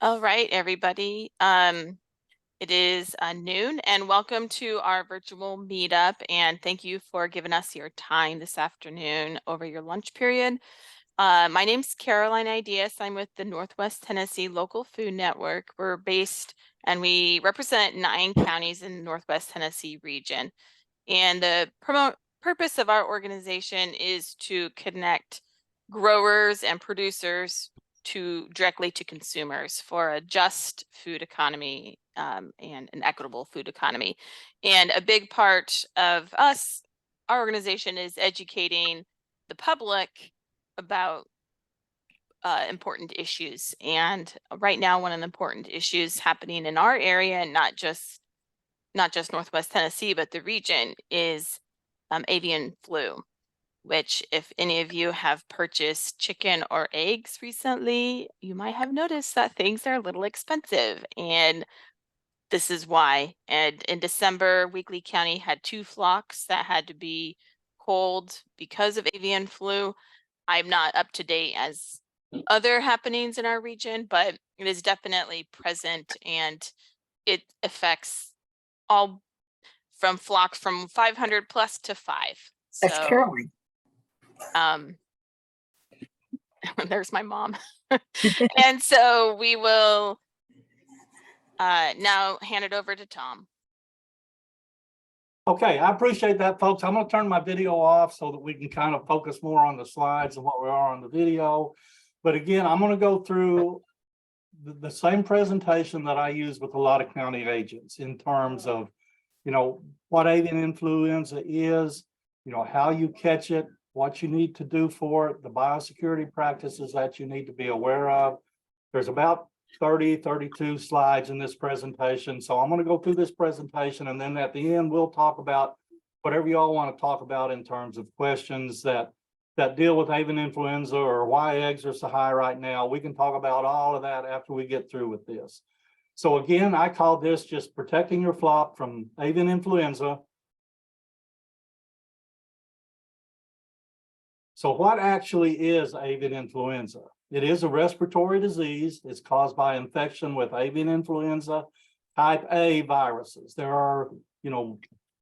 All right, everybody. It is noon, and welcome to our virtual meetup. And thank you for giving us your time this afternoon over your lunch period. My name's Caroline Ideas. I'm with the Northwest Tennessee Local Food Network. We're based and we represent 9 counties in the Northwest Tennessee region. And the purpose of our organization is to connect growers and producers directly to consumers for a just food economy and an equitable food economy. And a big part of our organization, is educating the public about important issues. And right now, one of the important issues happening in our area, and not just Northwest Tennessee, but the region, is avian flu, which, if any of you have purchased chicken or eggs recently, you might have noticed that things are a little expensive, and this is why. And in December, Weakley County had 2 flocks that had to be culled because of avian flu. I'm not up to date as other happenings in our region, but it is definitely present, and it affects all from flocks from 500 plus to 5. That's So Caroline. there's my mom. And so we will now hand it over to Tom. Okay, I appreciate that, folks. I'm going to turn my video off so that we can kind of focus more on the slides and what we are on the video. But again, I'm going to go through the same presentation that I use with a lot of county agents in terms of, what avian influenza is, how you catch it, what you need to do for it, the biosecurity practices that you need to be aware of. There's about 32 slides in this presentation. So I'm going to go through this presentation, and then at the end, we'll talk about whatever y'all want to talk about in terms of questions that deal with avian influenza or why eggs are so high right now. We can talk about all of that after we get through with this. So again, I call this just protecting your flock from avian influenza. So what actually is avian influenza? It is a respiratory disease. It's caused by infection with avian influenza type A viruses. There are,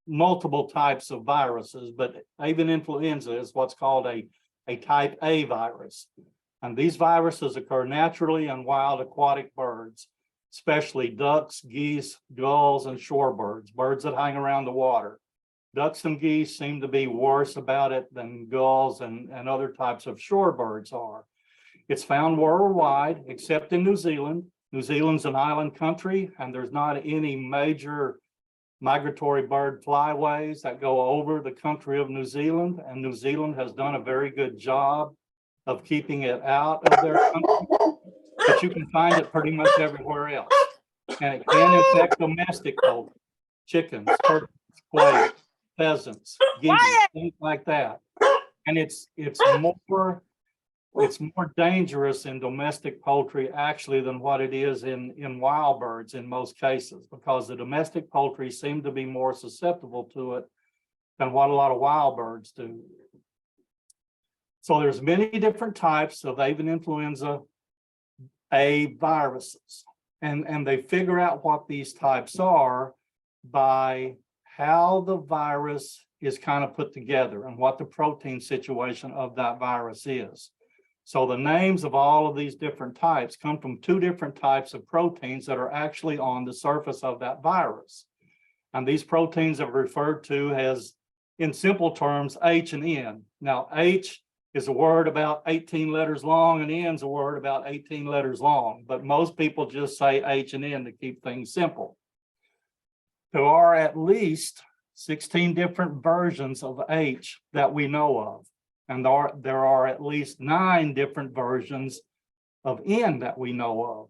multiple types of viruses, but avian influenza is what's called a type A virus. And these viruses occur naturally in wild aquatic birds, especially ducks, geese, gulls, and shorebirds, birds that hang around the water. Ducks and geese seem to be worse about it than gulls and other types of shorebirds are. It's found worldwide, except in New Zealand. New Zealand's an island country, and there's not any major migratory bird flyways that go over the country of New Zealand, and New Zealand has done a very good job of keeping it out of their country, but you can find it pretty much everywhere else. And it can infect domestic poultry, chickens, turkeys, quail, pheasants, geese, things like that. And it's more dangerous in domestic poultry actually than what it is in wild birds in most cases, because the domestic poultry seem to be more susceptible to it than what a lot of wild birds do. So there's many different types of avian influenza A viruses, and they figure out what these types are by how the virus is kind of put together and what the protein situation of that virus is. So the names of all of these different types come from 2 different types of proteins that are actually on the surface of that virus. And these proteins are referred to as, in simple terms, H and N. Now, H is a word about 18 letters long, and N is a word about 18 letters long. But most people just say H and N to keep things simple. There are at least 16 different versions of H that we know of. And there are at least 9 different versions of N that we know of.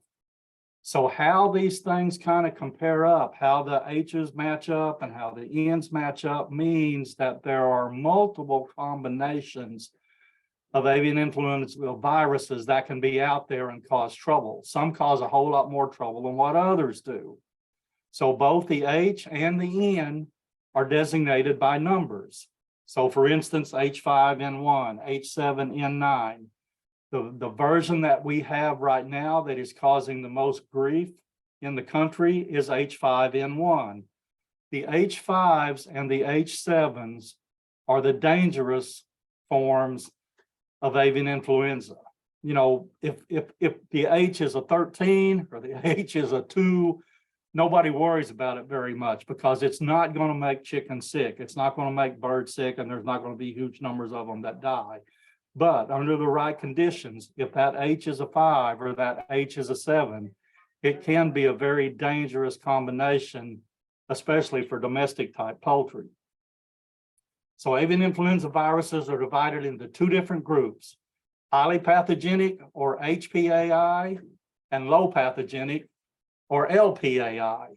So how these things kind of compare up, how the H's match up and how the N's match up, means that there are multiple combinations of avian influenza viruses that can be out there and cause trouble. Some cause a whole lot more trouble than what others do. So both the H and the N are designated by numbers. So for instance, H5N1, H7N9. The version that we have right now that is causing the most grief in the country is H5N1. The H5s and the H7s are the dangerous forms of avian influenza. You know, if the H is a 13 or the H is a 2, nobody worries about it very much because it's not going to make chickens sick. It's not going to make birds sick, and there's not going to be huge numbers of them that die. But under the right conditions, if that H is a 5 or that H is a 7, it can be a very dangerous combination, especially for domestic type poultry. So avian influenza viruses are divided into 2 different groups: highly pathogenic, or HPAI, and low pathogenic, or LPAI.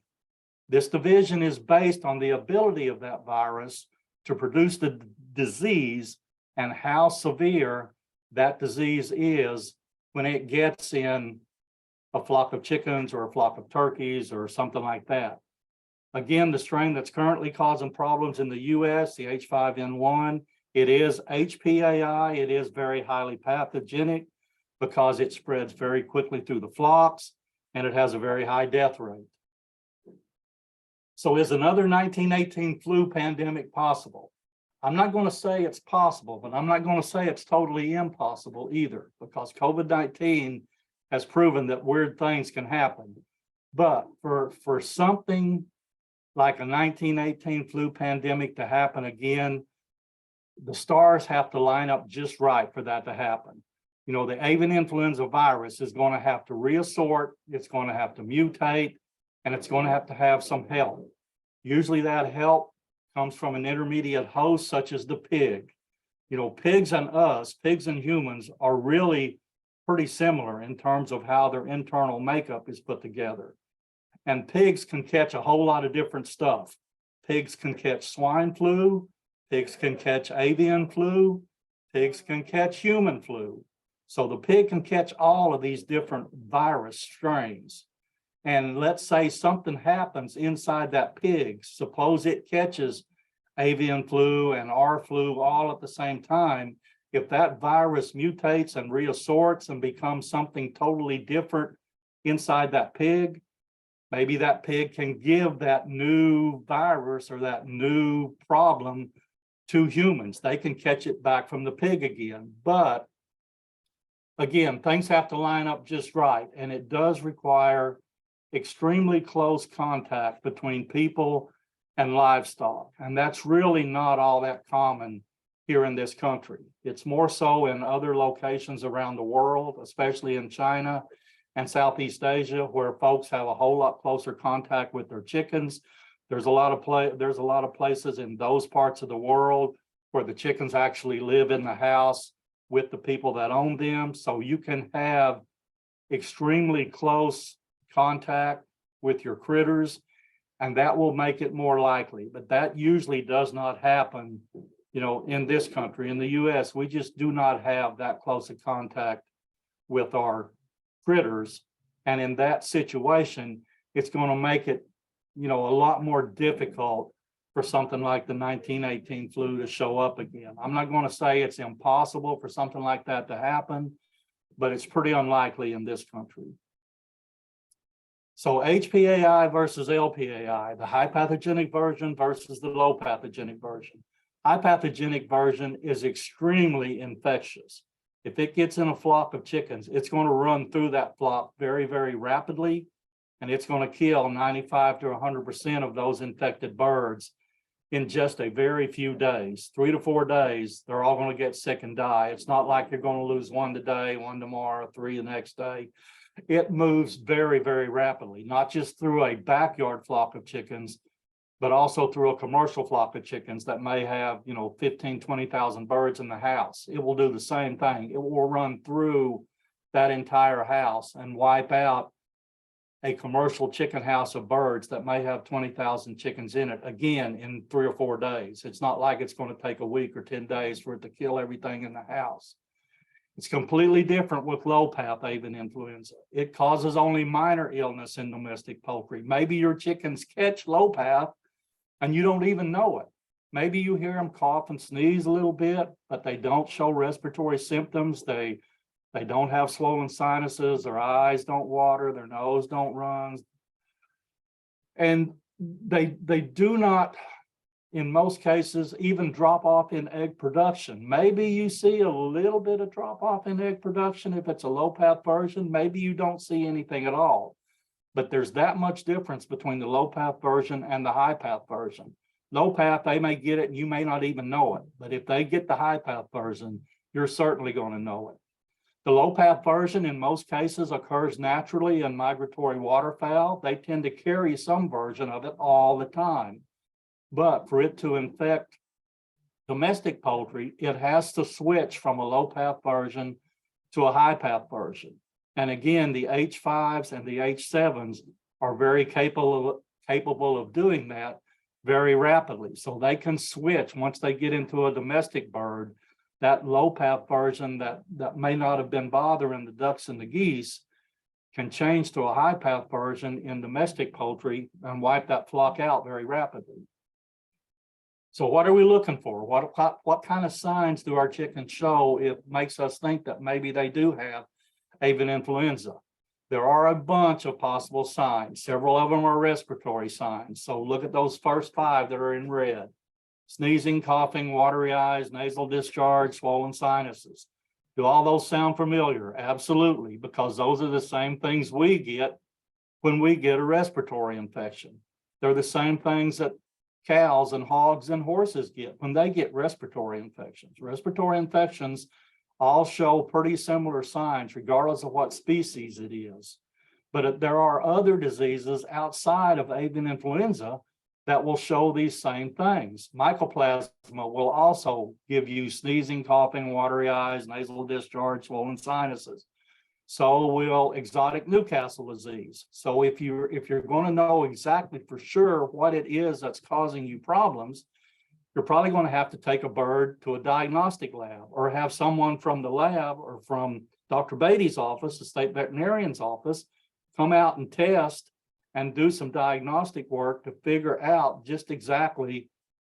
This division is based on the ability of that virus to produce the disease and how severe that disease is when it gets in a flock of chickens or a flock of turkeys or something like that. Again, the strain that's currently causing problems in the US, the H5N1, it is HPAI. It is very highly pathogenic because it spreads very quickly through the flocks, and it has a very high death rate. So is another 1918 flu pandemic possible? I'm not going to say it's possible, but I'm not going to say it's totally impossible either, because COVID-19 has proven that weird things can happen. But for something like a 1918 flu pandemic to happen again, the stars have to line up just right for that to happen. You know, the avian influenza virus is going to have to reassort, it's going to have to mutate, and it's going to have some help. Usually that help comes from an intermediate host such as the pig. You know, pigs and humans are really pretty similar in terms of how their internal makeup is put together. And pigs can catch a whole lot of different stuff. Pigs can catch swine flu, pigs can catch avian flu, pigs can catch human flu. So the pig can catch all of these different virus strains. And let's say something happens inside that pig. Suppose it catches avian flu and R flu all at the same time. If that virus mutates and reassorts and becomes something totally different inside that pig, maybe that pig can give that new virus or that new problem to humans. They can catch it back from the pig again. But again, things have to line up just right. And it does require extremely close contact between people and livestock. And that's really not all that common here in this country. It's more so in other locations around the world, especially in China and Southeast Asia, where folks have a whole lot closer contact with their chickens. There's a lot of places in those parts of the world where the chickens actually live in the house with the people that own them. So you can have extremely close contact with your critters, and that will make it more likely. But that usually does not happen, you know, in this country. In the US, we just do not have that close a contact with our critters. And in that situation, it's going to make it, you know, a lot more difficult for something like the 1918 flu to show up again. I'm not going to say it's impossible for something like that to happen, but it's pretty unlikely in this country. So HPAI versus LPAI, the high pathogenic version versus the low pathogenic version. High pathogenic version is extremely infectious. If it gets in a flock of chickens, it's going to run through that flock very, very rapidly, and it's going to kill 95 to 100% of those infected birds in just a very few days. 3 to 4 days, they're all going to get sick and die. It's not like you're going to lose 1 today, 1 tomorrow, 3 the next day. It moves very, very rapidly, not just through a backyard flock of chickens, but also through a commercial flock of chickens that may have, you know, 15, 20,000 birds in the house. It will do the same thing. It will run through that entire house and wipe out a commercial chicken house of birds that may have 20,000 chickens in it, again, in 3 or 4 days. It's not like it's going to take a week or 10 days for it to kill everything in the house. It's completely different with low path avian influenza. It causes only minor illness in domestic poultry. Maybe your chickens catch low path and you don't even know it. Maybe you hear them cough and sneeze a little bit, but they don't show respiratory symptoms. They They don't have swollen sinuses, their eyes don't water, their nose don't run. And they do not, in most cases, even drop off in egg production. Maybe you see a little bit of drop off in egg production if it's a low path version. Maybe you don't see anything at all. But there's that much difference between the low path version and the high path version. Low path, they may get it and you may not even know it. But if they get the high path version, you're certainly going to know it. The low path version in most cases occurs naturally in migratory waterfowl. They tend to carry some version of it all the time. But for it to infect domestic poultry, it has to switch from a low path version to a high path version. And again, the H5s and the H7s are very capable of doing that very rapidly. So they can switch once they get into a domestic bird. That low path version that may not have been bothering the ducks and the geese can change to a high path version in domestic poultry and wipe that flock out very rapidly. So what are we looking for? What kind of signs do our chickens show? It makes us think that maybe they do have avian influenza. There are a bunch of possible signs. Several of them are respiratory signs. So look at those first 5 that are in red. Sneezing, coughing, watery eyes, nasal discharge, swollen sinuses. Do all those sound familiar? Absolutely, because those are the same things we get when we get a respiratory infection. They're the same things that cows and hogs and horses get when they get respiratory infections. Respiratory infections all show pretty similar signs regardless of what species it is. But there are other diseases outside of avian influenza that will show these same things. Mycoplasma will also give you sneezing, coughing, watery eyes, nasal discharge, swollen sinuses. So will exotic Newcastle disease. So if you're going to know exactly for sure what it is that's causing you problems, you're probably going to have to take a bird to a diagnostic lab or have someone from the lab or from Dr. Beatty's office, the state veterinarian's office, come out and test and do some diagnostic work to figure out just exactly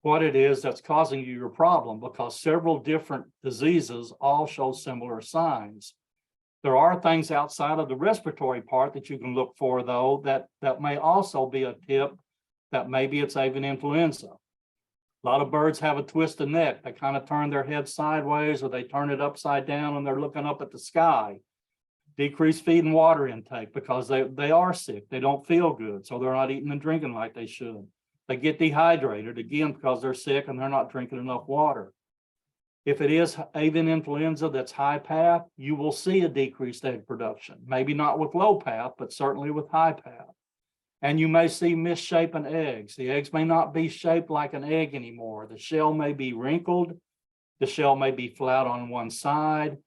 what it is that's causing you your problem, because several different diseases all show similar signs. There are things outside of the respiratory part that you can look for, though, that may also be a tip that maybe it's avian influenza. A lot of birds have a twisted neck. They kind of turn their head sideways or they turn it upside down and they're looking up at the sky. Decrease feed and water intake because they are sick. They don't feel good, so they're not eating and drinking like they should. They get dehydrated, again, because they're sick and they're not drinking enough water. If it is avian influenza that's high path, you will see a decreased egg production. Maybe not with low path, but certainly with high path. And you may see misshapen eggs. The eggs may not be shaped like an egg anymore. The shell may be wrinkled. The shell may be flat on one side.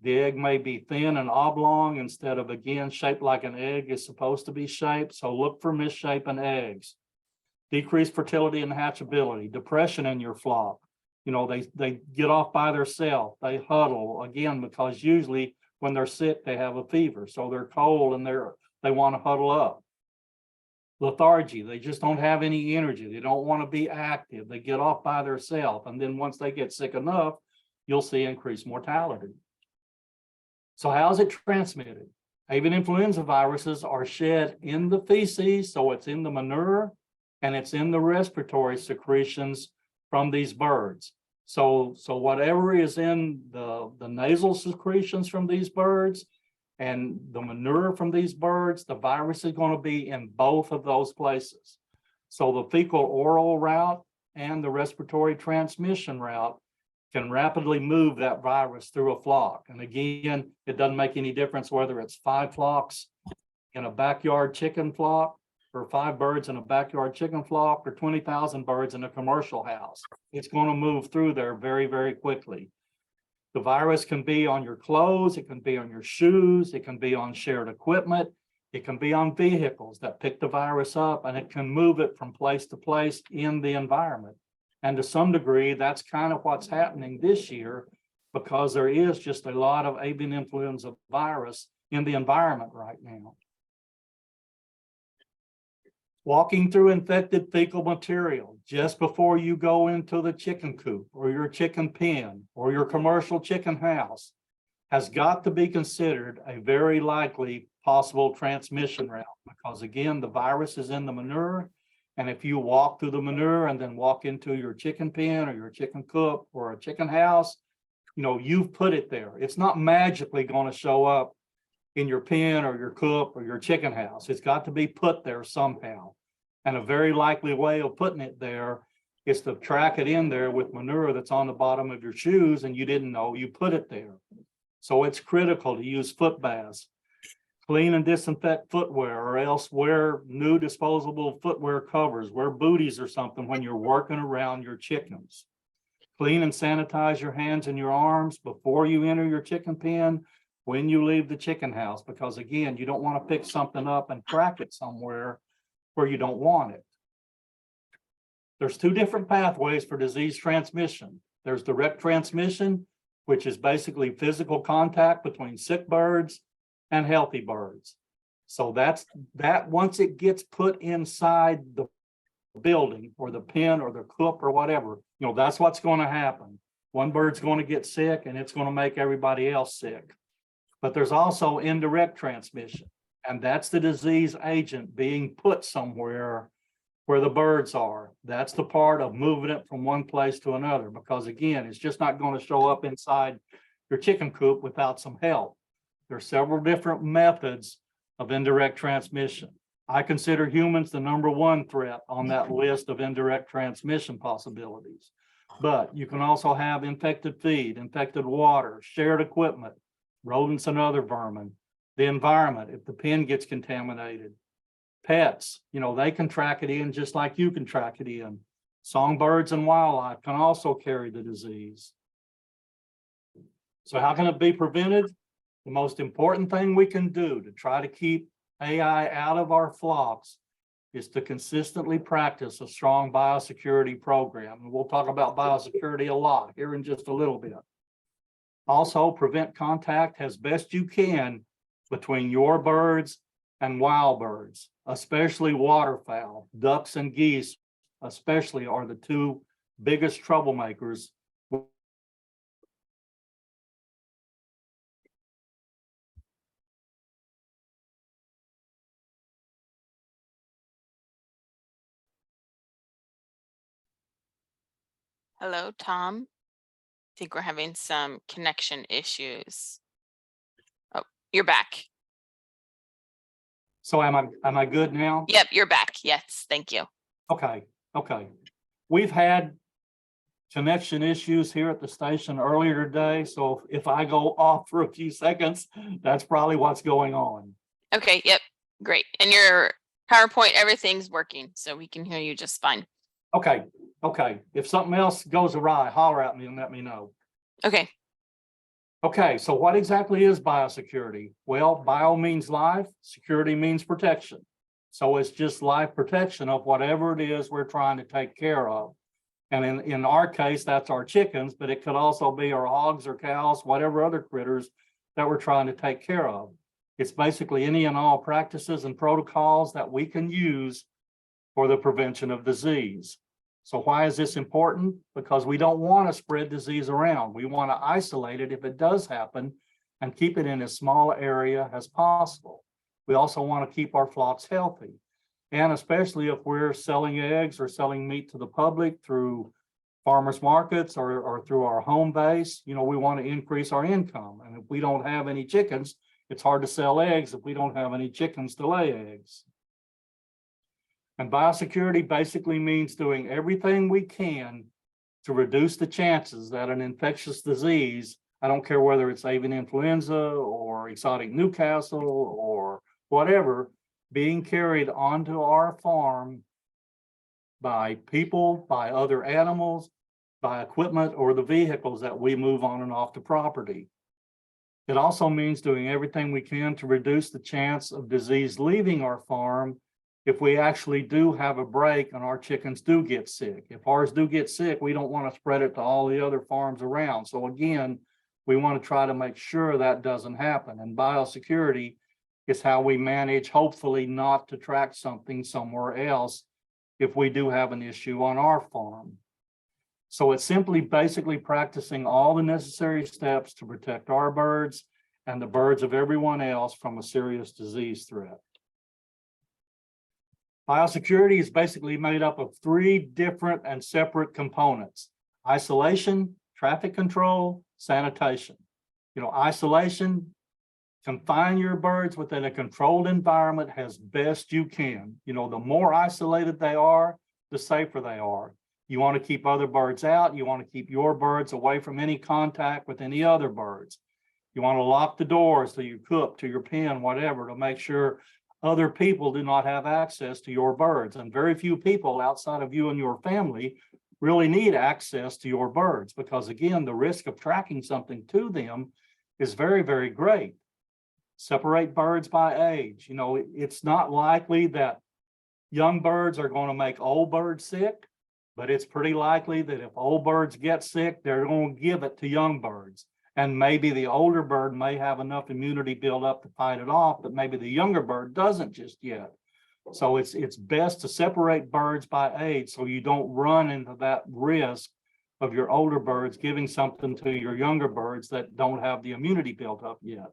The egg may be thin and oblong instead of, again, shaped like an egg is supposed to be shaped. So look for misshapen eggs. Decreased fertility and hatchability, depression in your flock. You know, they get off by themselves. They huddle, again, because usually when they're sick, they have a fever. So they're cold and they want to huddle up. Lethargy, they just don't have any energy. They don't want to be active. They get off by themselves. And then once they get sick enough, you'll see increased mortality. So how is it transmitted? Avian influenza viruses are shed in the feces, so it's in the manure and it's in the respiratory secretions from these birds. So whatever is in the nasal secretions from these birds and the manure from these birds, the virus is going to be in both of those places. So the fecal oral route and the respiratory transmission route can rapidly move that virus through a flock. And again, it doesn't make any difference whether it's 5 flocks in a backyard chicken flock or 5 birds in a backyard chicken flock or 20,000 birds in a commercial house. It's going to move through there very, very quickly. The virus can be on your clothes, it can be on your shoes, it can be on shared equipment, it can be on vehicles that pick the virus up, and it can move it from place to place in the environment. And to some degree, that's kind of what's happening this year, because there is just a lot of avian influenza virus in the environment right now. Walking through infected fecal material just before you go into the chicken coop or your chicken pen or your commercial chicken house. has got to be considered a very likely possible transmission route, because again, the virus is in the manure. And if you walk through the manure and then walk into your chicken pen or your chicken coop or a chicken house, you've put it there. It's not magically going to show up in your pen or your coop or your chicken house. It's got to be put there somehow. And a very likely way of putting it there is to track it in there with manure that's on the bottom of your shoes and you didn't know you put it there. So it's critical to use foot baths, clean and disinfect footwear, or else wear new disposable footwear covers, wear booties or something when you're working around your chickens. Clean and sanitize your hands and your arms before you enter your chicken pen, when you leave the chicken house, because again, you don't want to pick something up and crack it somewhere where you don't want it. There's two different pathways for disease transmission. There's direct transmission, which is basically physical contact between sick birds and healthy birds. So that once it gets put inside the building or the pen or the coop or whatever, that's what's going to happen. One bird's going to get sick and it's going to make everybody else sick. But there's also indirect transmission, and that's the disease agent being put somewhere where the birds are. That's the part of moving it from one place to another, because again, it's just not going to show up inside your chicken coop without some help. There's several different methods of indirect transmission. I consider humans the number one threat on that list of indirect transmission possibilities. But you can also have infected feed, infected water, shared equipment, rodents and other vermin, the environment, if the pen gets contaminated, pets, they can track it in just like you can track it in. Songbirds and wildlife can also carry the disease. So how can it be prevented? The most important thing we can do to try to keep AI out of our flocks is to consistently practice a strong biosecurity program. And we'll talk about biosecurity a lot here in just a little bit. Also, prevent contact as best you can between your birds and wild birds, especially waterfowl. Ducks and geese especially are the two biggest troublemakers. Hello, Tom. I think we're having some connection issues. Oh, you're back. So am I good now? Yep, you're back. Yes, thank you. Okay. We've had connection issues here at the station earlier today, so if I go off for a few seconds, that's probably what's going on. Okay, yep, great. And your PowerPoint, everything's working, so we can hear you just fine. Okay. If something else goes awry, holler at me and let me know. Okay. Okay, so what exactly is biosecurity? Well, bio means life, security means protection. So it's just life protection of whatever it is we're trying to take care of. And in our case, that's our chickens, but it could also be our hogs or cows, whatever other critters that we're trying to take care of. It's basically any and all practices and protocols that we can use for the prevention of disease. So why is this important? Because we don't want to spread disease around. We want to isolate it if it does happen and keep it in as small area as possible. We also want to keep our flocks healthy. And especially if we're selling eggs or selling meat to the public through farmers markets or through our home base, we want to increase our income. And if we don't have any chickens, it's hard to sell eggs if we don't have any chickens to lay eggs. And biosecurity basically means doing everything we can to reduce the chances that an infectious disease, I don't care whether it's avian influenza or exotic Newcastle or whatever, being carried onto our farm by people, by other animals, by equipment or the vehicles that we move on and off the property. It also means doing everything we can to reduce the chance of disease leaving our farm if we actually do have a break and our chickens do get sick. If ours do get sick, we don't want to spread it to all the other farms around. So again, we want to try to make sure that doesn't happen. And biosecurity is how we manage, hopefully not to track something somewhere else if we do have an issue on our farm. So it's simply basically practicing all the necessary steps to protect our birds and the birds of everyone else from a serious disease threat. Biosecurity is basically made up of 3 different and separate components: isolation, traffic control, sanitation. Isolation, confine your birds within a controlled environment as best you can. The more isolated they are, the safer they are. You want to keep other birds out. You want to keep your birds away from any contact with any other birds. You want to lock the doors to your coop, to your pen, whatever, to make sure other people do not have access to your birds. And very few people outside of you and your family really need access to your birds, because again, the risk of tracking something to them is very, very great. Separate birds by age. It's not likely that young birds are going to make old birds sick, but it's pretty likely that if old birds get sick, they're going to give it to young birds. And maybe the older bird may have enough immunity built up to fight it off, but maybe the younger bird doesn't just yet. So it's best to separate birds by age so you don't run into that risk of your older birds giving something to your younger birds that don't have the immunity built up yet.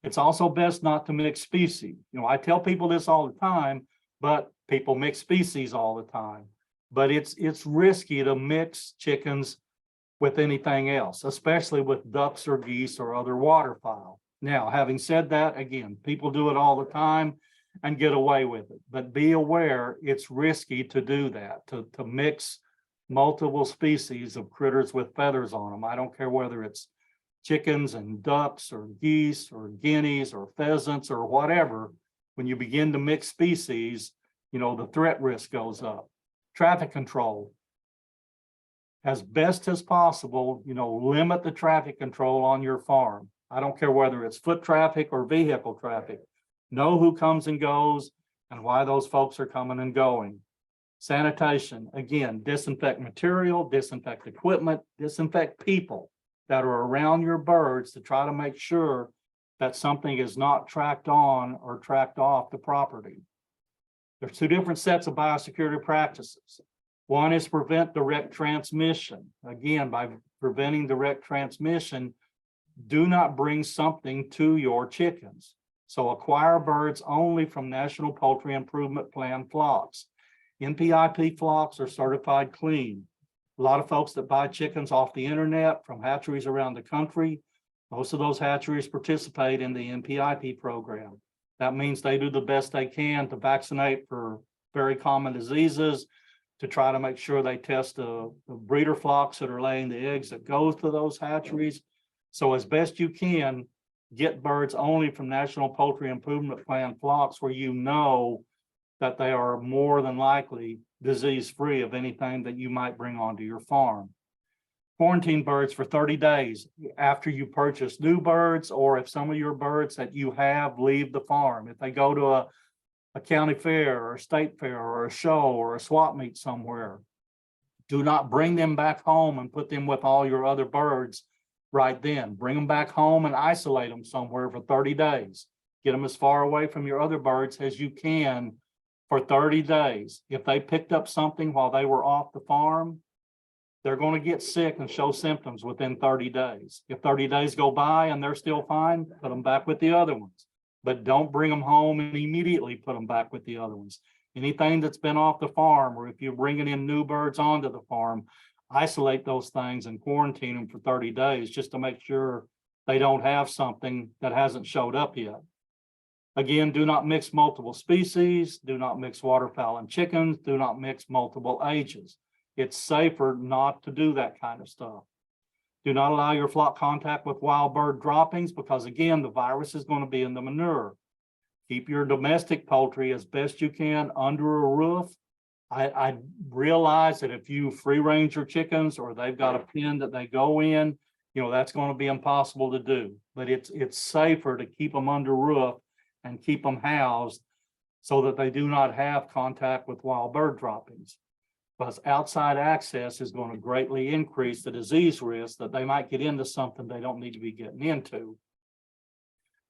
It's also best not to mix species. I tell people this all the time, but people mix species all the time. But it's risky to mix chickens with anything else, especially with ducks or geese or other waterfowl. Now, having said that, again, people do it all the time and get away with it. But be aware, it's risky to do that, to mix multiple species of critters with feathers on them. I don't care whether it's chickens and ducks or geese or guineas or pheasants or whatever. When you begin to mix species, the threat risk goes up. Traffic control. As best as possible, limit the traffic control on your farm. I don't care whether it's foot traffic or vehicle traffic. Know who comes and goes and why those folks are coming and going. Sanitation, again, disinfect material, disinfect equipment, disinfect people that are around your birds to try to make sure that something is not tracked on or tracked off the property. There's 2 different sets of biosecurity practices. One is prevent direct transmission. Again, by preventing direct transmission, do not bring something to your chickens. So acquire birds only from National Poultry Improvement Plan flocks. NPIP flocks are certified clean. A lot of folks that buy chickens off the internet from hatcheries around the country, most of those hatcheries participate in the NPIP program. That means they do the best they can to vaccinate for very common diseases, to try to make sure they test the breeder flocks that are laying the eggs that go to those hatcheries. So as best you can, get birds only from National Poultry Improvement Plan flocks where you know that they are more than likely disease-free of anything that you might bring onto your farm. Quarantine birds for 30 days after you purchase new birds, or if some of your birds that you have leave the farm. If they go to a county fair or a state fair or a show or a swap meet somewhere, do not bring them back home and put them with all your other birds right then. Bring them back home and isolate them somewhere for 30 days. Get them as far away from your other birds as you can for 30 days. If they picked up something while they were off the farm, they're going to get sick and show symptoms within 30 days. If 30 days go by and they're still fine, put them back with the other ones. But don't bring them home and immediately put them back with the other ones. Anything that's been off the farm, or if you're bringing in new birds onto the farm, isolate those things and quarantine them for 30 days just to make sure they don't have something that hasn't showed up yet. Again, do not mix multiple species, do not mix waterfowl and chickens, do not mix multiple ages. It's safer not to do that kind of stuff. Do not allow your flock contact with wild bird droppings because, again, the virus is going to be in the manure. Keep your domestic poultry as best you can under a roof. I realize that if you free range your chickens or they've got a pen that they go in, that's going to be impossible to do. But it's safer to keep them under roof and keep them housed so that they do not have contact with wild bird droppings. Because outside access is going to greatly increase the disease risk that they might get into something they don't need to be getting into.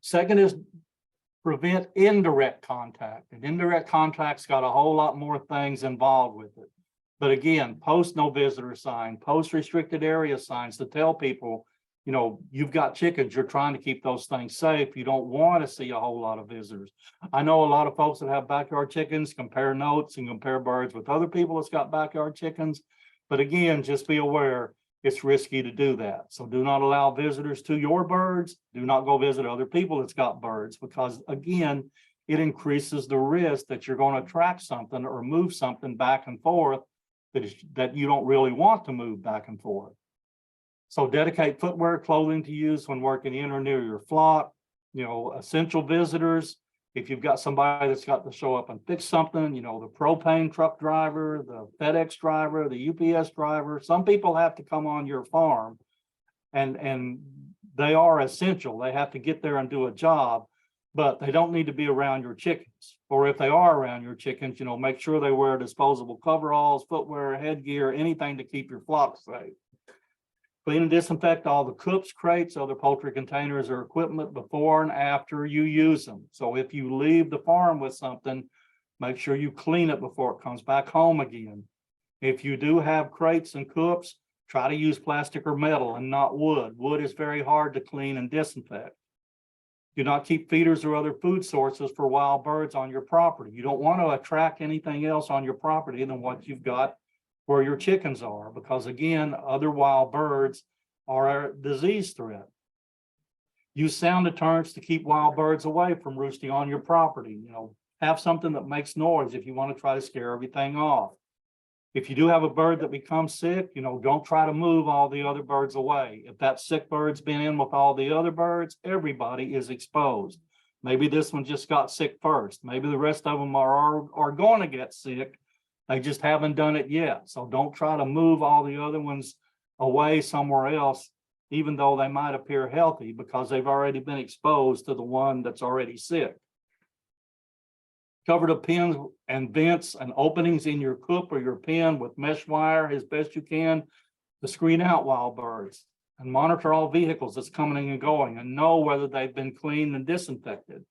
Second is prevent indirect contact. And indirect contact's got a whole lot more things involved with it. But again, post no visitor sign, post restricted area signs to tell people, you've got chickens, you're trying to keep those things safe. You don't want to see a whole lot of visitors. I know a lot of folks that have backyard chickens compare notes and compare birds with other people that's got backyard chickens. But again, just be aware it's risky to do that. So do not allow visitors to your birds. Do not go visit other people that's got birds, because again, it increases the risk that you're going to attract something or move something back and forth that you don't really want to move back and forth. So dedicate footwear, clothing to use when working in or near your flock. Essential visitors. If you've got somebody that's got to show up and fix something, the propane truck driver, the FedEx driver, the UPS driver, some people have to come on your farm and they are essential. They have to get there and do a job, but they don't need to be around your chickens. Or if they are around your chickens, make sure they wear disposable coveralls, footwear, headgear, anything to keep your flock safe. Clean and disinfect all the coops, crates, other poultry containers or equipment before and after you use them. So if you leave the farm with something, make sure you clean it before it comes back home again. If you do have crates and coops, try to use plastic or metal and not wood. Wood is very hard to clean and disinfect. Do not keep feeders or other food sources for wild birds on your property. You don't want to attract anything else on your property than what you've got where your chickens are, because again, other wild birds are a disease threat. Use sound deterrents to keep wild birds away from roosting on your property. Have something that makes noise if you want to try to scare everything off. If you do have a bird that becomes sick, don't try to move all the other birds away. If that sick bird's been in with all the other birds, everybody is exposed. Maybe this one just got sick first. Maybe the rest of them are going to get sick. They just haven't done it yet. So don't try to move all the other ones away somewhere else, even though they might appear healthy, because they've already been exposed to the one that's already sick. Cover the pens and vents and openings in your coop or your pen with mesh wire as best you can to screen out wild birds. And monitor all vehicles that's coming and going and know whether they've been cleaned and disinfected.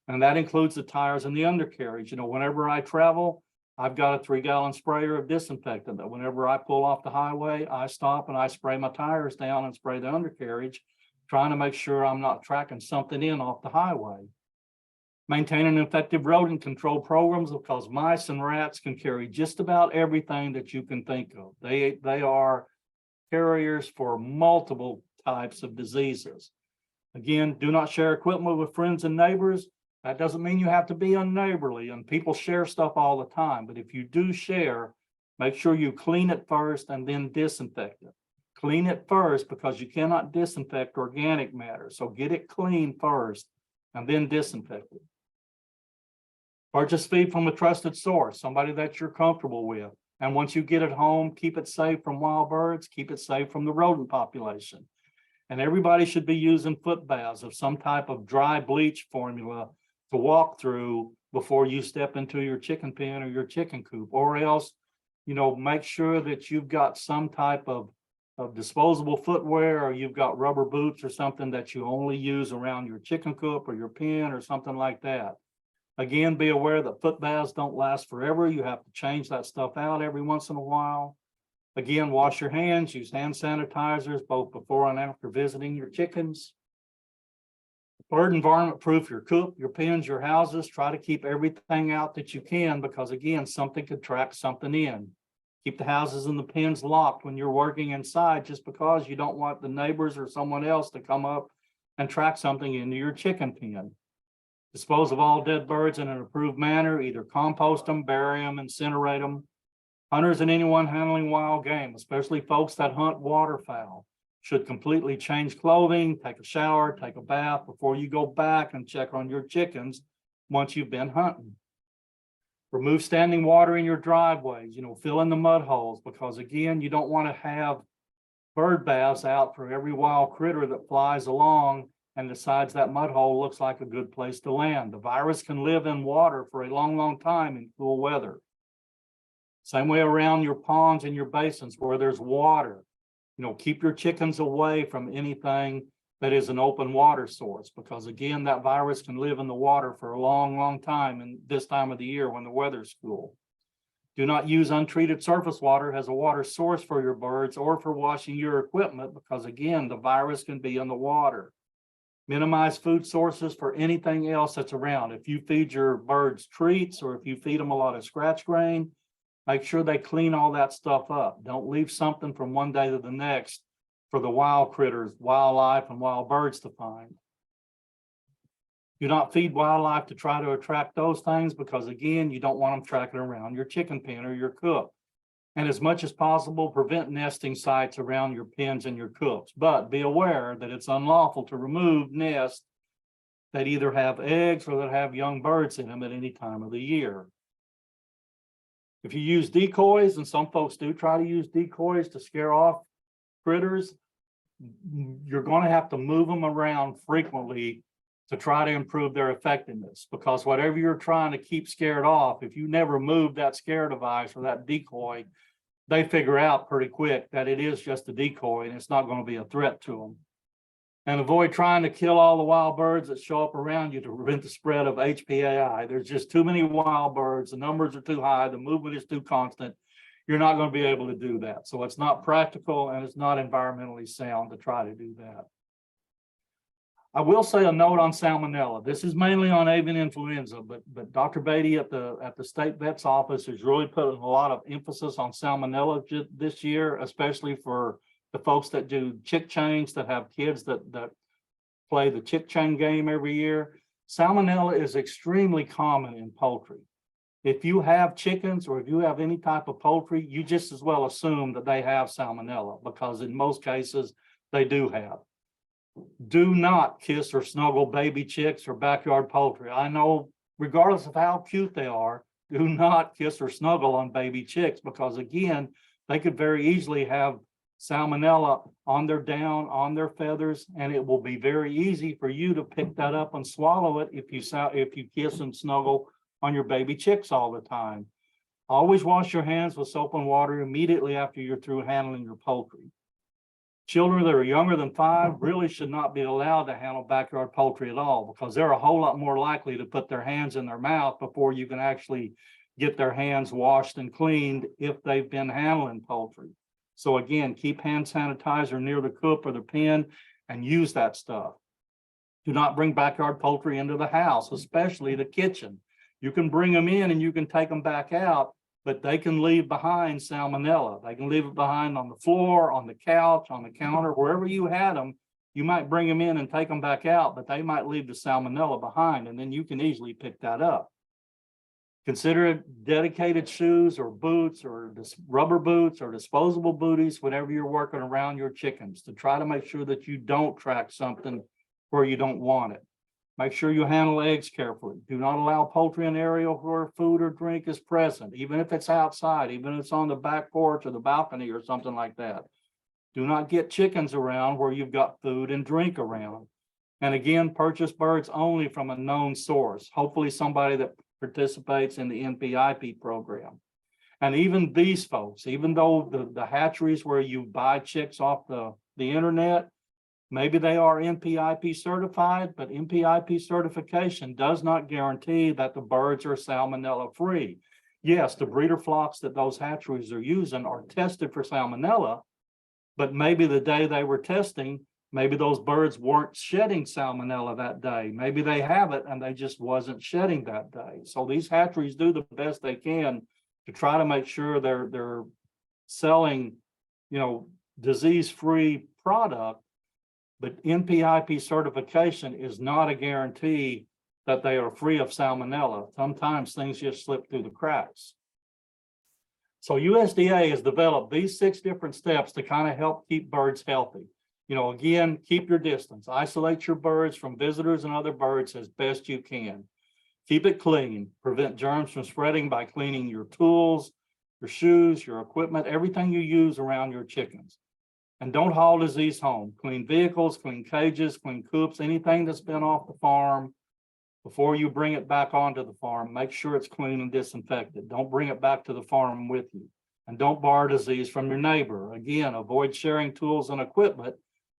And that includes the tires and the undercarriage. Whenever I travel, I've got a 3-gallon sprayer of disinfectant that whenever I pull off the highway, I stop and I spray my tires down and spray the undercarriage, trying to make sure I'm not tracking something in off the highway. Maintain an effective rodent control programs, because mice and rats can carry just about everything that you can think of. They are carriers for multiple types of diseases. Again, do not share equipment with friends and neighbors. That doesn't mean you have to be unneighborly, and people share stuff all the time. But if you do share, make sure you clean it first and then disinfect it. Clean it first, because you cannot disinfect organic matter. So get it clean first and then disinfect it. Purchase feed from a trusted source, somebody that you're comfortable with. And once you get it home, keep it safe from wild birds, keep it safe from the rodent population. And everybody should be using foot baths of some type of dry bleach formula to walk through before you step into your chicken pen or your chicken coop, or else, make sure that you've got some type of disposable footwear, or you've got rubber boots or something that you only use around your chicken coop or your pen or something like that. Again, be aware that foot baths don't last forever. You have to change that stuff out every once in a while. Again, wash your hands, use hand sanitizers both before and after visiting your chickens. Bird environment proof your coop, your pens, your houses. Try to keep everything out that you can, because again, something could track something in. Keep the houses and the pens locked when you're working inside, just because you don't want the neighbors or someone else to come up and track something into your chicken pen. Dispose of all dead birds in an approved manner, either compost them, bury them, incinerate them. Hunters and anyone handling wild game, especially folks that hunt waterfowl, should completely change clothing, take a shower, take a bath before you go back and check on your chickens once you've been hunting. Remove standing water in your driveways, fill in the mud holes, because again, you don't want to have bird baths out for every wild critter that flies along and decides that mud hole looks like a good place to land. The virus can live in water for a long, long time in cool weather. Same way around your ponds and your basins where there's water. Keep your chickens away from anything that is an open water source, because again, that virus can live in the water for a long, long time in this time of the year when the weather's cool. Do not use untreated surface water as a water source for your birds or for washing your equipment, because again, the virus can be in the water. Minimize food sources for anything else that's around. If you feed your birds treats, or if you feed them a lot of scratch grain, make sure they clean all that stuff up. Don't leave something from one day to the next for the wild critters, wildlife, and wild birds to find. Do not feed wildlife to try to attract those things, because again, you don't want them tracking around your chicken pen or your coop. And as much as possible, prevent nesting sites around your pens and your coops. But be aware that it's unlawful to remove nests that either have eggs or that have young birds in them at any time of the year. If you use decoys, and some folks do try to use decoys to scare off critters, you're going to have to move them around frequently to try to improve their effectiveness, because whatever you're trying to keep scared off, if you never move that scare device or that decoy, they figure out pretty quick that it is just a decoy and it's not going to be a threat to them. And avoid trying to kill all the wild birds that show up around you to prevent the spread of HPAI. There's just too many wild birds. The numbers are too high. The movement is too constant. You're not going to be able to do that. So it's not practical, and it's not environmentally sound to try to do that. I will say a note on salmonella. This is mainly on avian influenza, but Dr. Beatty at the state vet's office is really putting a lot of emphasis on salmonella this year, especially for the folks that do chick chains, that have kids that play the chick chain game every year. Salmonella is extremely common in poultry. If you have chickens or if you have any type of poultry, you just as well assume that they have salmonella, because in most cases they do have. Do not kiss or snuggle baby chicks or backyard poultry. I know, regardless of how cute they are, do not kiss or snuggle on baby chicks, because again, they could very easily have salmonella on their down, on their feathers, and it will be very easy for you to pick that up and swallow it if you kiss and snuggle on your baby chicks all the time. Always wash your hands with soap and water immediately after you're through handling your poultry. Children that are younger than 5 really should not be allowed to handle backyard poultry at all, because they're a whole lot more likely to put their hands in their mouth before you can actually get their hands washed and cleaned if they've been handling poultry. So again, keep hand sanitizer near the coop or the pen and use that stuff. Do not bring backyard poultry into the house, especially the kitchen. You can bring them in and you can take them back out, but they can leave behind salmonella. They can leave it behind on the floor, on the couch, on the counter, wherever you had them. You might bring them in and take them back out, but they might leave the salmonella behind, and then you can easily pick that up. Consider dedicated shoes or boots or rubber boots or disposable booties whenever you're working around your chickens, to try to make sure that you don't track something where you don't want it. Make sure you handle eggs carefully. Do not allow poultry in an area where food or drink is present, even if it's outside, even if it's on the back porch or the balcony or something like that. Do not get chickens around where you've got food and drink around. And again, purchase birds only from a known source, hopefully somebody that participates in the NPIP program. And even these folks, even though the hatcheries where you buy chicks off the internet, maybe they are NPIP certified, but NPIP certification does not guarantee that the birds are salmonella free. Yes, the breeder flocks that those hatcheries are using are tested for salmonella, but maybe the day they were testing, maybe those birds weren't shedding salmonella that day. Maybe they have it and they just wasn't shedding that day. So these hatcheries do the best they can to try to make sure they're selling, disease-free product. But NPIP certification is not a guarantee that they are free of salmonella. Sometimes things just slip through the cracks. So USDA has developed these 6 different steps to kind of help keep birds healthy. Again, keep your distance. Isolate your birds from visitors and other birds as best you can. Keep it clean. Prevent germs from spreading by cleaning your tools, your shoes, your equipment, everything you use around your chickens. And don't haul disease home. Clean vehicles, clean cages, clean coops, anything that's been off the farm. Before you bring it back onto the farm, make sure it's clean and disinfected. Don't bring it back to the farm with you. And don't borrow disease from your neighbor. Again, avoid sharing tools and equipment.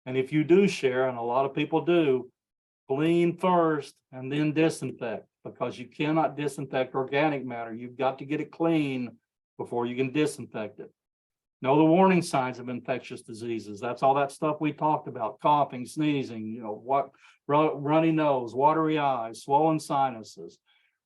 And if you do share, and a lot of people do, clean first and then disinfect, because you cannot disinfect organic matter. You've got to get it clean before you can disinfect it. Know the warning signs of infectious diseases. That's all that stuff we talked about: coughing, sneezing, runny nose, watery eyes, swollen sinuses.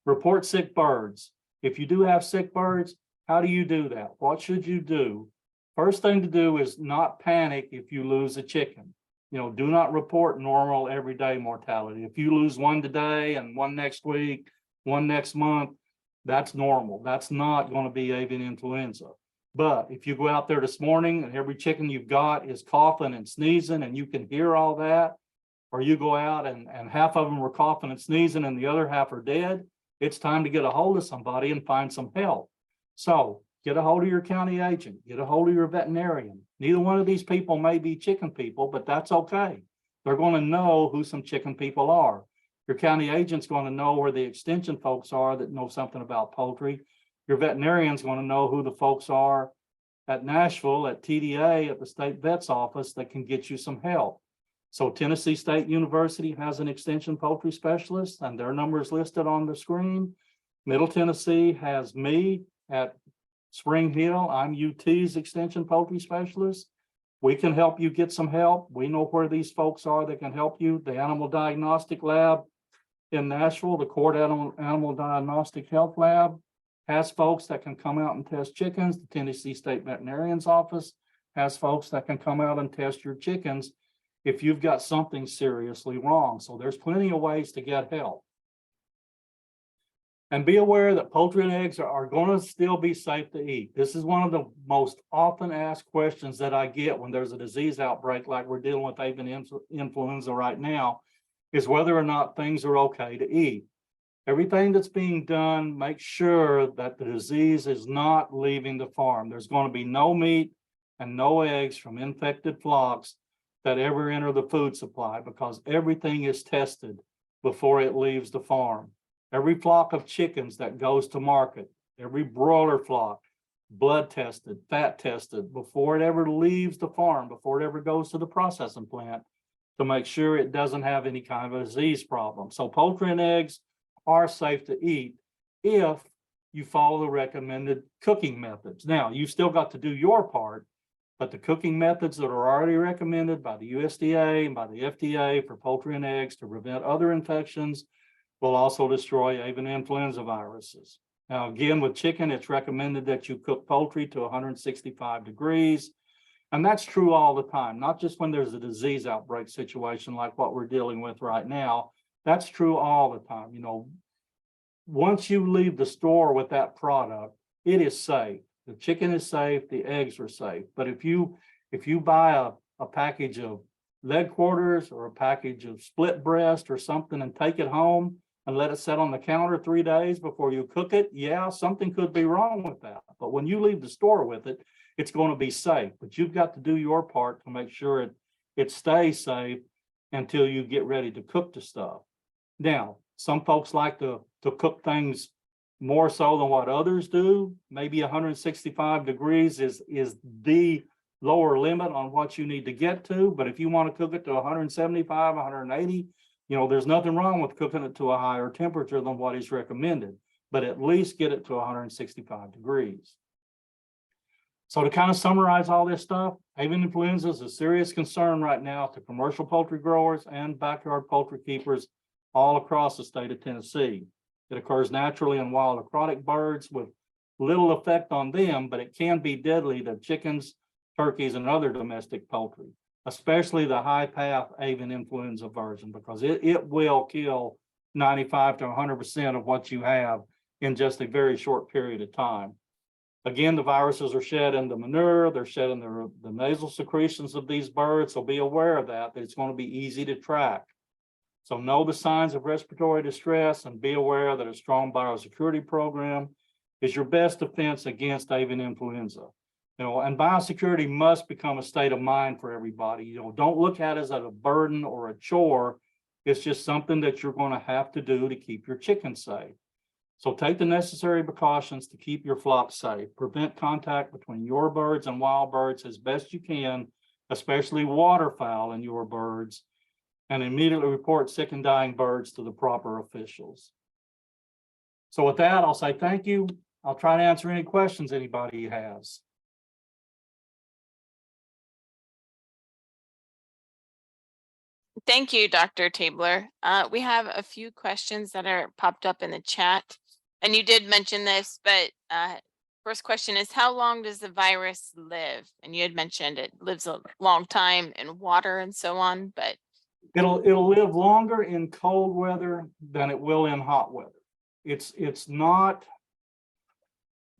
Report sick birds. If you do have sick birds, how do you do that? What should you do? First thing to do is not panic if you lose a chicken. Do not report normal everyday mortality. If you lose one today and one next week, one next month, that's normal. That's not going to be avian influenza. But if you go out there this morning and every chicken you've got is coughing and sneezing and you can hear all that, or you go out and half of them are coughing and sneezing and the other half are dead, it's time to get a hold of somebody and find some help. So get a hold of your county agent, get a hold of your veterinarian. Neither one of these people may be chicken people, but that's okay. They're going to know who some chicken people are. Your county agent's going to know where the extension folks are that know something about poultry. Your veterinarian's going to know who the folks are at Nashville, at TDA, at the state vet's office that can get you some help. So Tennessee State University has an extension poultry specialist, and their number is listed on the screen. Middle Tennessee has me at Spring Hill. I'm UT's extension poultry specialist. We can help you get some help. We know where these folks are that can help you. The Animal Diagnostic Lab in Nashville, the Court Animal Diagnostic Health Lab, has folks that can come out and test chickens. The Tennessee State Veterinarian's Office has folks that can come out and test your chickens if you've got something seriously wrong. So there's plenty of ways to get help. And be aware that poultry and eggs are going to still be safe to eat. This is one of the most often asked questions that I get when there's a disease outbreak like we're dealing with avian influenza right now, is whether or not things are okay to eat. Everything that's being done, make sure that the disease is not leaving the farm. There's going to be no meat and no eggs from infected flocks that ever enter the food supply, because everything is tested before it leaves the farm. Every flock of chickens that goes to market, every broiler flock, blood tested, fat tested before it ever leaves the farm, before it ever goes to the processing plant, to make sure it doesn't have any kind of a disease problem. So poultry and eggs are safe to eat if you follow the recommended cooking methods. Now, you've still got to do your part, but the cooking methods that are already recommended by the USDA and by the FDA for poultry and eggs to prevent other infections will also destroy avian influenza viruses. Now, again, with chicken, it's recommended that you cook poultry to 165 degrees. And that's true all the time, not just when there's a disease outbreak situation like what we're dealing with right now. That's true all the time. Once you leave the store with that product, it is safe. The chicken is safe, the eggs are safe. But if you buy a package of leg quarters or a package of split breast or something and take it home and let it sit on the counter 3 days before you cook it, yeah, something could be wrong with that. But when you leave the store with it, it's going to be safe. But you've got to do your part to make sure it stays safe until you get ready to cook the stuff. Now, some folks like to cook things more so than what others do. Maybe 165 degrees is the lower limit on what you need to get to. But if you want to cook it to 175, 180, there's nothing wrong with cooking it to a higher temperature than what is recommended, but at least get it to 165 degrees. So to kind of summarize all this stuff, avian influenza is a serious concern right now to commercial poultry growers and backyard poultry keepers all across the state of Tennessee. It occurs naturally in wild aquatic birds with little effect on them, but it can be deadly to chickens, turkeys, and other domestic poultry, especially the high path avian influenza version, because it will kill 95 to 100% of what you have in just a very short period of time. Again, the viruses are shed in the manure, they're shed in the nasal secretions of these birds, so be aware of that it's going to be easy to track. So know the signs of respiratory distress and be aware that a strong biosecurity program is your best defense against avian influenza. And biosecurity must become a state of mind for everybody. Don't look at it as a burden or a chore. It's just something that you're going to have to do to keep your chickens safe. So take the necessary precautions to keep your flock safe. Prevent contact between your birds and wild birds as best you can, especially waterfowl and your birds, and immediately report sick and dying birds to the proper officials. So with that, I'll say thank you. I'll try to answer any questions anybody has. Thank you, Dr. Tabler. We have a few questions that are popped up in the chat, and you did mention this, but first question is, how long does the virus live? And you had mentioned it lives a long time in water and so on, but It'll live longer in cold weather than it will in hot weather. It's not,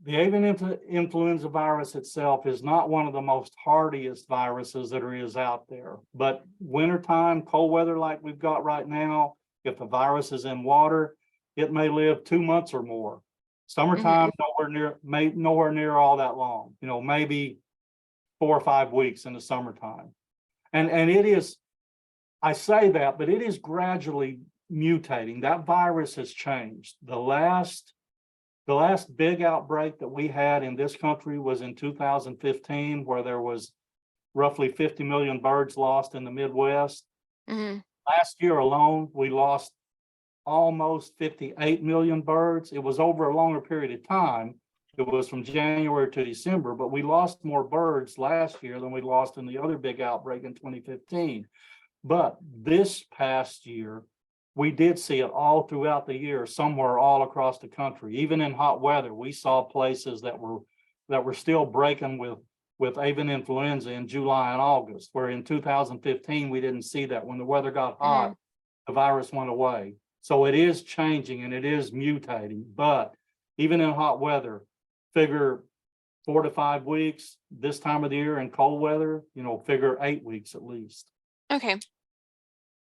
the avian influenza virus itself is not one of the most hardiest viruses that there is out there. But wintertime, cold weather like we've got right now, if the virus is in water, it may live 2 months or more. Summertime, nowhere near all that long. You know, maybe 4 or 5 weeks in the summertime. And it is, I say that, but it is gradually mutating. That virus has changed. The last big outbreak that we had in this country was in 2015, where there was roughly 50 million birds lost in the Midwest. Last year alone, we lost almost 58 million birds. It was over a longer period of time. It was from January to December, but we lost more birds last year than we lost in the other big outbreak in 2015. But this past year, we did see it all throughout the year, somewhere all across the country. Even in hot weather, we saw places that were still breaking with avian influenza in July and August, where in 2015 we didn't see that. When the weather got hot, the virus went away. So it is changing and it is mutating. But even in hot weather, figure 4 to 5 weeks this time of the year. In cold weather, you know, figure 8 weeks at least. okay.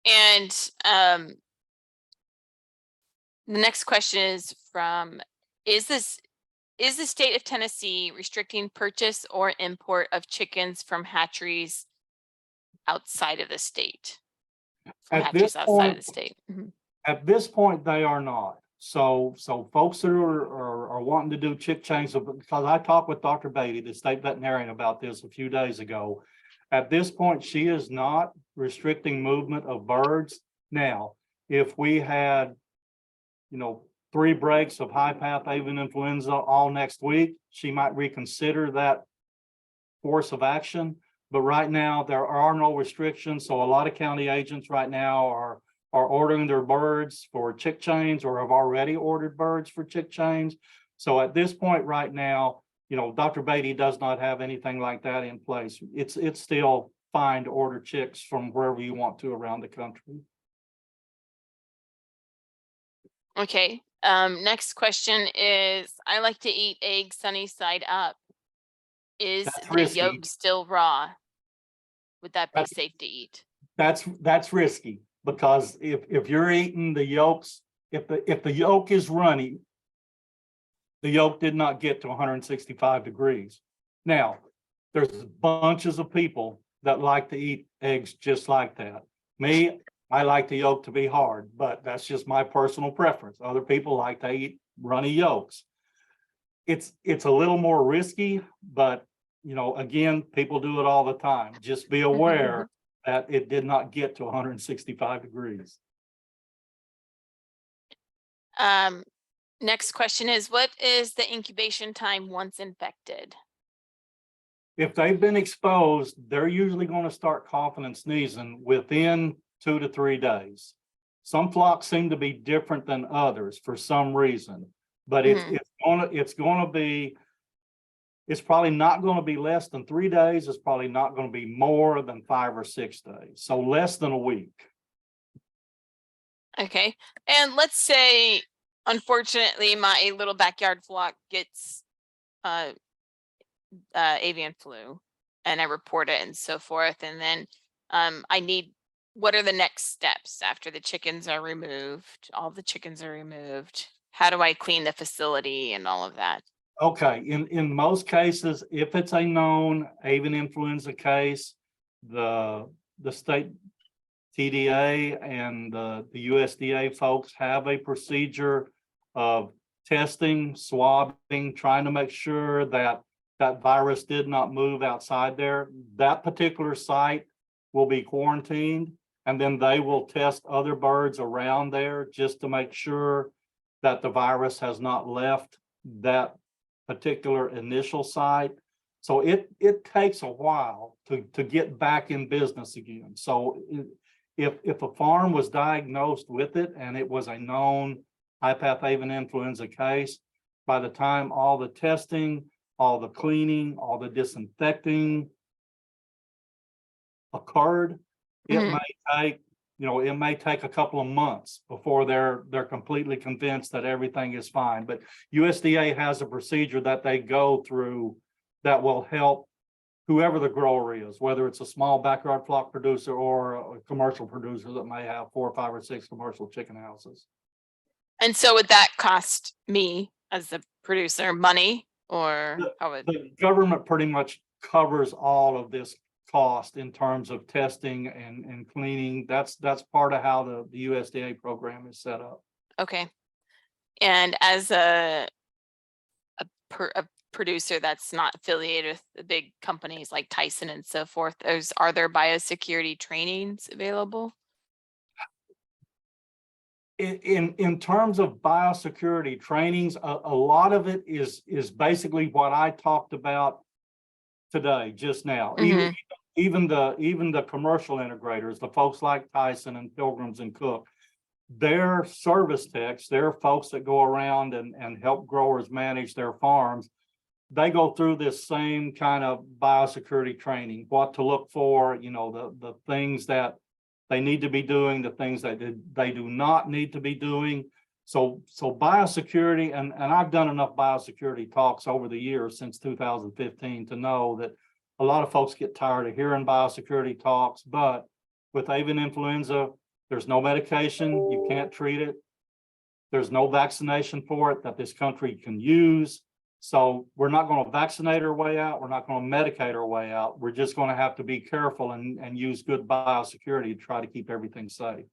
And the next question is from, is the state of Tennessee restricting purchase or import of chickens from hatcheries outside of the state? At this outside of point, the state. At this point, they are not. So folks that are wanting to do chick chains, because I talked with Dr. Beatty, the state veterinarian, about this a few days ago. At this point, she is not restricting movement of birds. Now, if we had, you know, 3 breaks of high path avian influenza all next week, she might reconsider that course of action. But right now, there are no restrictions. So a lot of county agents right now are ordering their birds for chick chains, or have already ordered birds for chick chains. So at this point right now, you know, Dr. Beatty does not have anything like that in place. It's still fine to order chicks from wherever you want to around the country. Okay. Next question is, I like to eat eggs sunny side up. Is That's the risky. yolk still raw? Would that be safe to eat? That's risky, because if you're eating the yolks, if the yolk is runny, the yolk did not get to 165 degrees. Now, there's bunches of people that like to eat eggs just like that. Me, I like the yolk to be hard, but that's just my personal preference. Other people like to eat runny yolks. It's a little more risky, but you know, again, people do it all the time. Just be aware that it did not get to 165 degrees. Next question is, what is the incubation time once infected? If they've been exposed, they're usually going to start coughing and sneezing within 2 to 3 days. Some flocks seem to be different than others for some reason, but it's probably not going to be less than 3 days. It's probably not going to be more than 5 or 6 days. So less than a week. Okay. And let's say, unfortunately, my little backyard flock gets avian flu, and I report it and so forth. And then what are the next steps after the chickens are removed? All the chickens are removed. How do I clean the facility and all of that? Okay, in most cases, if it's a known avian influenza case, the state TDA and the USDA folks have a procedure of testing, swabbing, trying to make sure that that virus did not move outside there. That particular site will be quarantined, and then they will test other birds around there just to make sure that the virus has not left that particular initial site. So it takes a while to get back in business again. So if a farm was diagnosed with it and it was a known high-path avian influenza case, by the time all the testing, all the cleaning, all the disinfecting occurred, it Mhm. may take a couple of months before they're completely convinced that everything is fine. But USDA has a procedure that they go through that will help whoever the grower is, whether it's a small backyard flock producer or a commercial producer that may have 4, 5, or 6 commercial chicken houses. And so would that cost me as the producer money, or how would? The government pretty much covers all of this cost in terms of testing and cleaning. That's part of how the USDA program is set up. Okay. And as a producer that's not affiliated with the big companies like Tyson and so forth, are there biosecurity trainings available? In terms of biosecurity trainings, a lot of it is basically what I talked about today, just now. Mhm. Even the commercial integrators, the folks like Tyson and Pilgrims and Cook, their service techs, their folks that go around and help growers manage their farms, they go through this same kind of biosecurity training, what to look for, the things that they need to be doing, the things that they do not need to be doing. So biosecurity, and I've done enough biosecurity talks over the years since 2015 to know that a lot of folks get tired of hearing biosecurity talks, but with avian influenza, there's no medication, you can't treat it. There's no vaccination for it that this country can use. So we're not going to vaccinate our way out. We're not going to medicate our way out. We're just going to have to be careful and use good biosecurity to try to keep everything safe.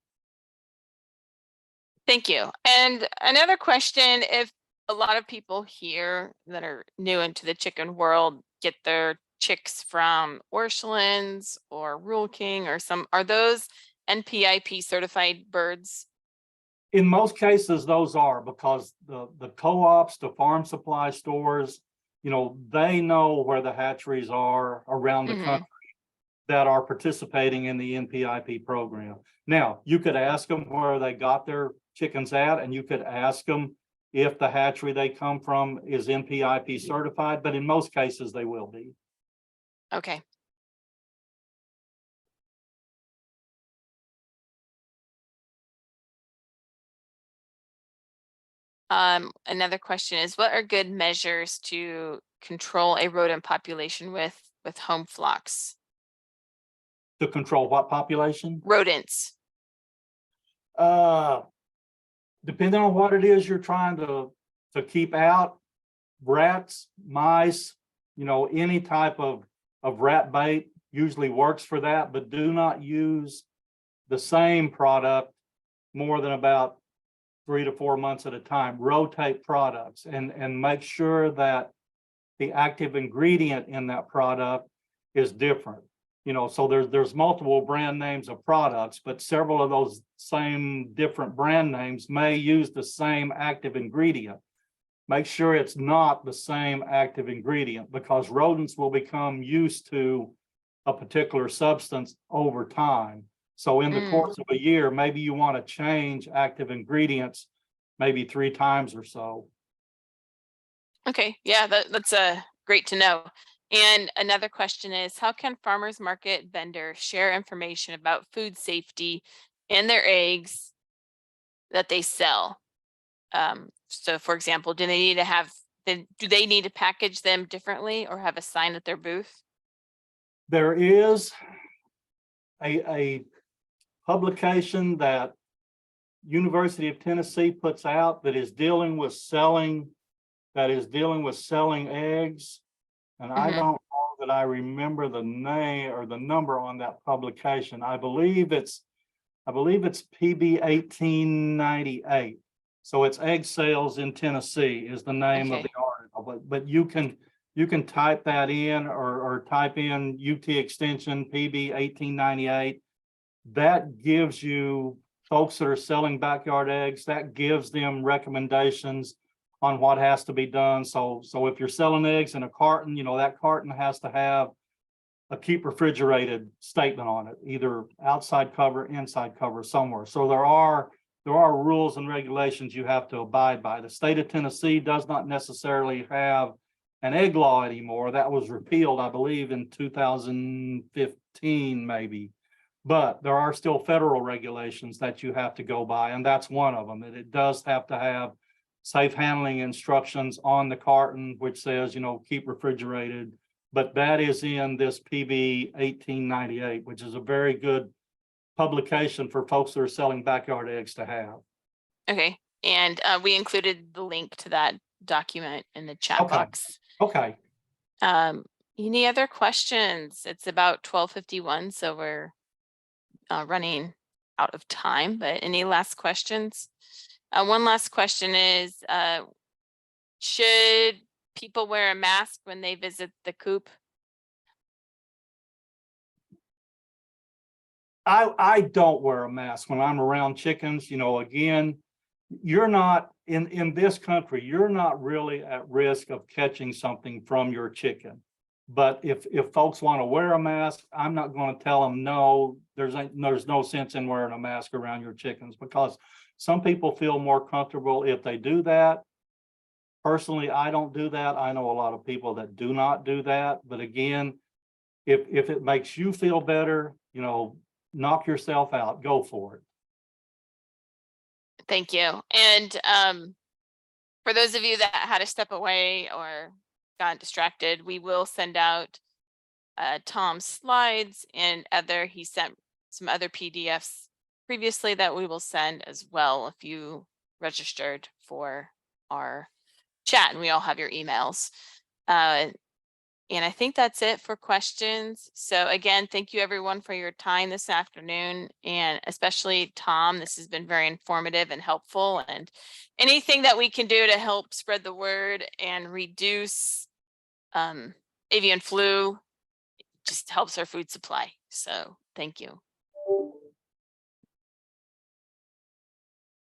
Thank you. And another question, if a lot of people here that are new into the chicken world get their chicks from Orscheln's or Rule King or are those NPIP certified birds? In most cases, those are, because the co-ops, the farm supply stores, they know where the hatcheries are around the country that are participating in the NPIP program. Now, you could ask them where they got their chickens at, and you could ask them if the hatchery they come from is NPIP certified, but in most cases they will be. Okay. Another question is, what are good measures to control a rodent population with home flocks? To control what population? Rodents. Depending on what it is you're trying to keep out, rats, mice, any type of rat bait usually works for that, but do not use the same product more than about 3 to 4 months at a time. Rotate products and make sure that the active ingredient in that product is different. So there's multiple brand names of products, but several of those same different brand names may use the same active ingredient. Make sure it's not the same active ingredient, because rodents will become used to a particular substance over time. So in the course of a year, maybe you want to change active ingredients maybe 3 times or so. Okay, yeah, that's great to know. And another question is, how can farmers market vendors share information about food safety in their eggs that they sell? So for example, do they need to package them differently or have a sign at their booth? There is a publication that University of Tennessee puts out that is dealing with selling eggs. And I don't know that I remember the name or the number on that publication. I believe it's PB 1898. So it's Egg Sales in Tennessee is the name of the article. But you can type that in or type in UT extension PB 1898. That gives you folks that are selling backyard eggs, that gives them recommendations what has to be done. So if you're selling eggs in a carton, that carton has to have a keep refrigerated statement on it, either outside cover, inside cover, somewhere. So there are rules and regulations you have to abide by. The state of Tennessee does not necessarily have an egg law anymore. That was repealed, I believe, in 2015, maybe. But there are still federal regulations that you have to go by, and that's one of them. And it does have to have safe handling instructions on the carton, which says, keep refrigerated. But that is in this PB 1898, which is a very good publication for folks that are selling backyard eggs to have. Okay, and we included the link to that document in the chat Okay. box. Okay. Any other questions? It's about 12:51, so we're running out of time, but any last questions? One last question is, should people wear a mask when they visit the coop? I don't wear a mask when I'm around chickens. Again, you're not in this country, you're not really at risk of catching something from your chicken. But if folks want to wear a mask, I'm not going to tell them no, there's no sense in wearing a mask around your chickens, because some people feel more comfortable if they do that. Personally, I don't do that. I know a lot of people that do not do that. But again, if it makes you feel better, knock yourself out, go for it. Thank you. And for those of you that had to step away or got distracted, we will send out Tom's slides and he sent some other PDFs previously that we will send as well if you registered for our chat, and we all have your emails. And I think that's it for questions. So again, thank you everyone for your time this afternoon, and especially Tom. This has been very informative and helpful, and anything that we can do to help spread the word and reduce avian flu just helps our food supply. So thank you.